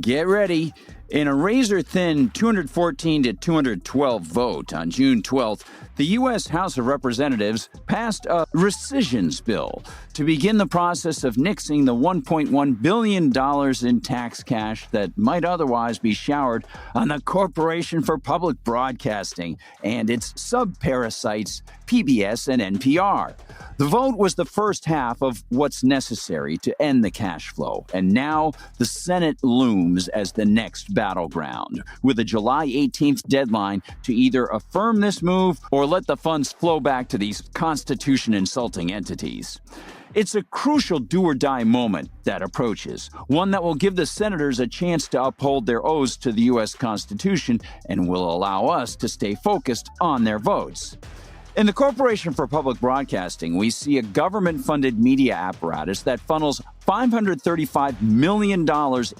Get ready. In a razor-thin 214 to 212 vote on June 12th, the U.S. House of Representatives passed a rescissions bill to begin the process of nixing the $1.1 billion in tax cash that might otherwise be showered on the Corporation for Public Broadcasting and its sub-parasites, PBS and NPR. The vote was the first half of what's necessary to end the cash flow, and now the Senate looms as the next battleground, with a July 18th deadline to either affirm this move or let the funds flow back to these Constitution-insulting entities. It's a crucial do-or-die moment that approaches, one that will give the senators a chance to uphold their oaths to the U.S. Constitution and will allow us to stay focused on their votes. In the Corporation for Public Broadcasting, we see a government-funded media apparatus that funnels $535 million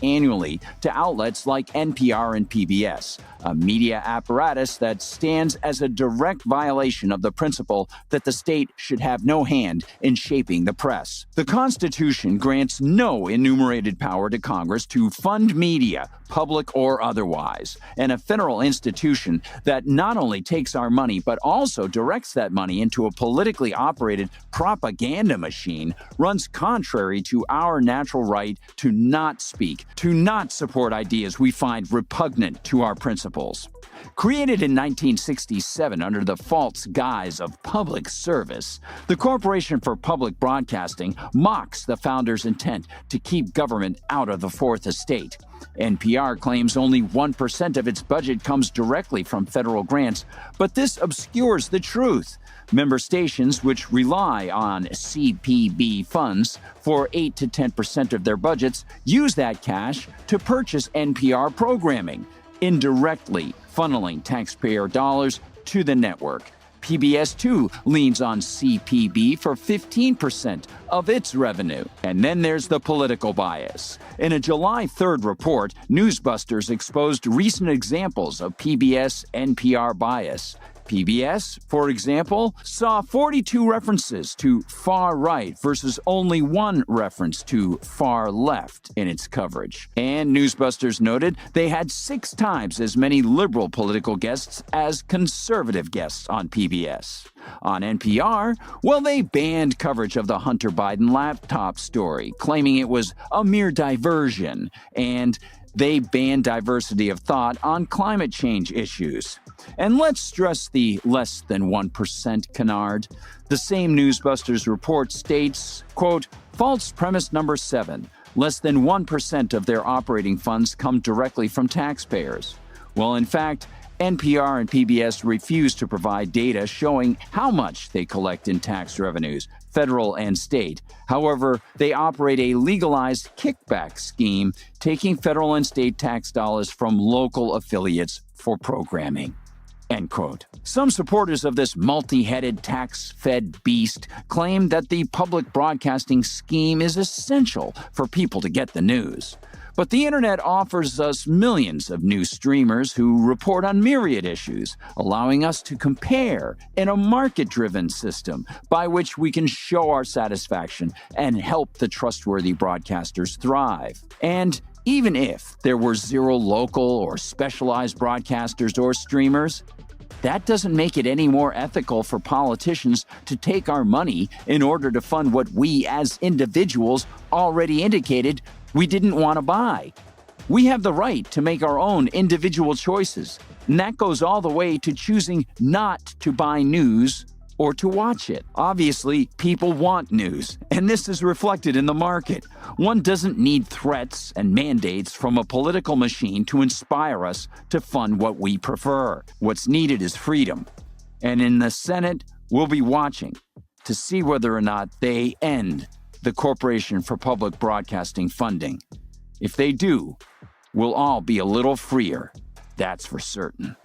annually to outlets like NPR and PBS, a media apparatus that stands as a direct violation of the principle that the state should have no hand in shaping the press. The Constitution grants no enumerated power to Congress to fund media, public or otherwise, and a federal institution that not only takes our money but also directs that money into a politically operated propaganda machine runs contrary to our natural right to not speak, to not support ideas we find repugnant to our principles. Created in 1967 under the false guise of public service, the Corporation for Public Broadcasting mocks the founders' intent to keep government out of the Fourth Estate. NPR claims only 1% of its budget comes directly from federal grants, but this obscures the truth. Member stations, which rely on CPB funds for 8 to 10% of their budgets, use that cash to purchase NPR programming, indirectly funneling taxpayer dollars to the network. PBS, too, leans on CPB for 15% of its revenue. And then there's the political bias. In a July 3rd report, Newsbusters exposed recent examples of PBS-NPR bias. PBS, for example, saw 42 references to far right versus only one reference to far left in its coverage. And Newsbusters noted they had 6 times as many liberal political guests as conservative guests on PBS. On NPR, well, they banned coverage of the Hunter Biden laptop story, claiming it was a mere diversion, and they banned diversity of thought on climate change issues. And let's stress the less than 1% canard. The same Newsbusters report states, quote, false premise number 7, less than 1% of their operating funds come directly from taxpayers. Well, in fact, NPR and PBS refuse to provide data showing how much they collect in tax revenues, federal and state. However, they operate a legalized kickback scheme, taking federal and state tax dollars from local affiliates for programming. End quote. Some supporters of this multi-headed tax-fed beast claim that the public broadcasting scheme is essential for people to get the news. But the internet offers us millions of new streamers who report on myriad issues, allowing us to compare in a market-driven system by which we can show our satisfaction and help the trustworthy broadcasters thrive. And even if there were zero local or specialized broadcasters or streamers, that doesn't make it any more ethical for politicians to take our money in order to fund what we as individuals already indicated we didn't want to buy. We have the right to make our own individual choices, and that goes all the way to choosing not to buy news or to watch it. Obviously, people want news, and this is reflected in the market. One doesn't need threats and mandates from a political machine to inspire us to fund what we prefer. What's needed is freedom. And in the Senate, we'll be watching to see whether or not they end the Corporation for Public Broadcasting funding. If they do, we'll all be a little freer, that's for certain.